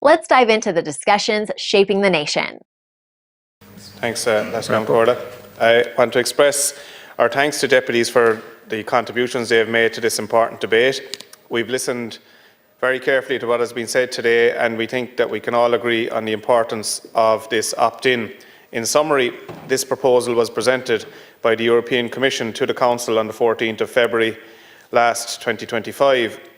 Let's dive into the discussions shaping the nation. Thanks, Lieutenant Corda. I want to express our thanks to deputies for the contributions they have made to this important debate. We've listened very carefully to what has been said today, and we think that we can all agree on the importance of this opt-in. In summary, this proposal was presented by the European Commission to the Council on the 14th of February last 2025.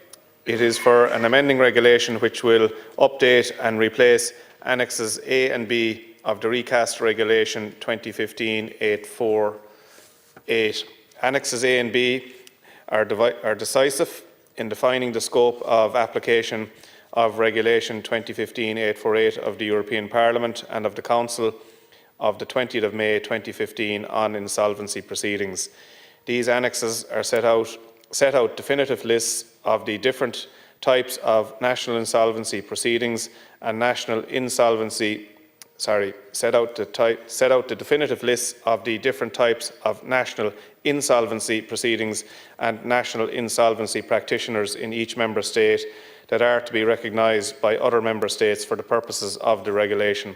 It is for an amending regulation which will update and replace Annexes A and B of the recast Regulation 2015-848. Annexes A and B are decisive in defining the scope of application of Regulation 2015-848 of the European Parliament and of the Council of the 20th of May 2015 on insolvency proceedings. These annexes are set out definitive lists of the different types of national insolvency proceedings and national insolvency set out the definitive lists of the different types of national insolvency proceedings and national insolvency practitioners in each member state that are to be recognised by other member states for the purposes of the regulation.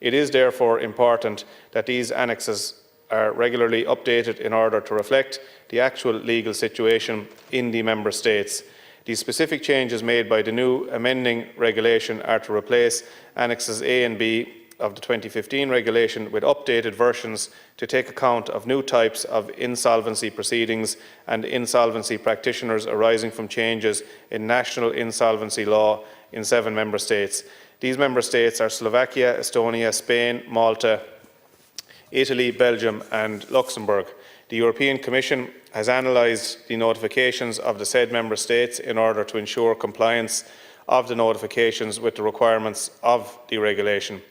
It is therefore important that these annexes are regularly updated in order to reflect the actual legal situation in the member states. The specific changes made by the new amending regulation are to replace Annexes A and B of the 2015 regulation with updated versions to take account of new types of insolvency proceedings and insolvency practitioners arising from changes in national insolvency law in 7 member states. These member states are Slovakia, Estonia, Spain, Malta, Italy, Belgium and Luxembourg. The European Commission has analysed the notifications of the said member states in order to ensure compliance of the notifications with the requirements of the regulation.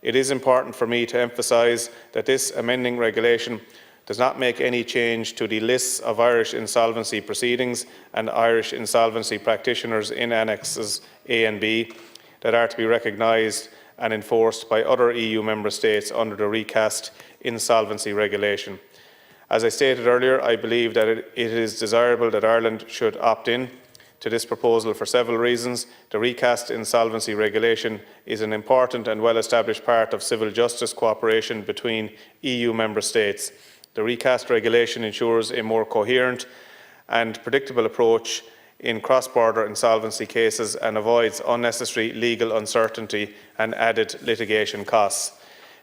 It is important for me to emphasise that this amending regulation does not make any change to the lists of Irish insolvency proceedings and Irish insolvency practitioners in Annexes A and B that are to be recognised and enforced by other EU member states under the recast insolvency regulation. As I stated earlier, I believe that it is desirable that Ireland should opt in to this proposal for several reasons. The recast insolvency regulation is an important and well-established part of civil justice cooperation between EU member states. The recast regulation ensures a more coherent and predictable approach in cross-border insolvency cases and avoids unnecessary legal uncertainty and added litigation costs.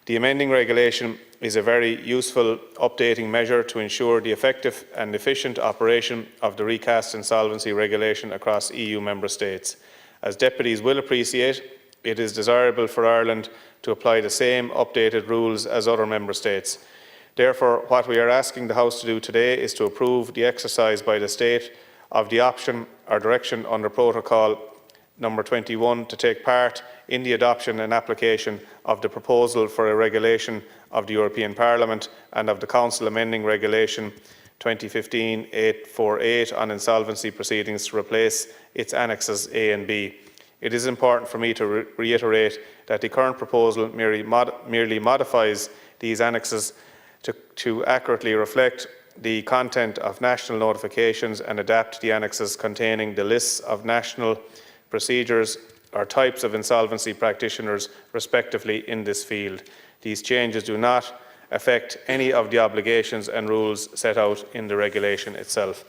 The amending regulation is a very useful updating measure to ensure the effective and efficient operation of the recast insolvency regulation across EU member states. As deputies will appreciate, it is desirable for Ireland to apply the same updated rules as other member states. Therefore, what we are asking the House to do today is to approve the exercise by the state of the option or direction under Protocol number 21 to take part in the adoption and application of the proposal for a regulation of the European Parliament and of the Council amending Regulation 2015-848 on insolvency proceedings to replace its annexes A and B. It is important for me to reiterate that the current proposal merely modifies these annexes to accurately reflect the content of national notifications and adapt the annexes containing the lists of national procedures or types of insolvency practitioners respectively in this field. These changes do not affect any of the obligations and rules set out in the regulation itself.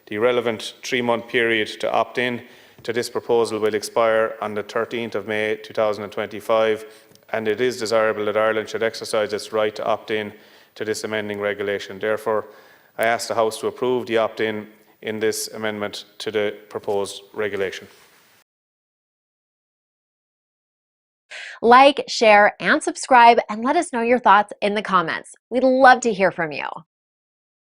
The relevant 3-month period to opt in to this proposal will expire on the 13th of May 2025, and it is desirable that Ireland should exercise its right to opt in to this amending regulation. Therefore, I ask the House to approve the opt-in in this amendment to the proposed regulation. Like, share, and subscribe, and let us know your thoughts in the comments. We'd love to hear from you.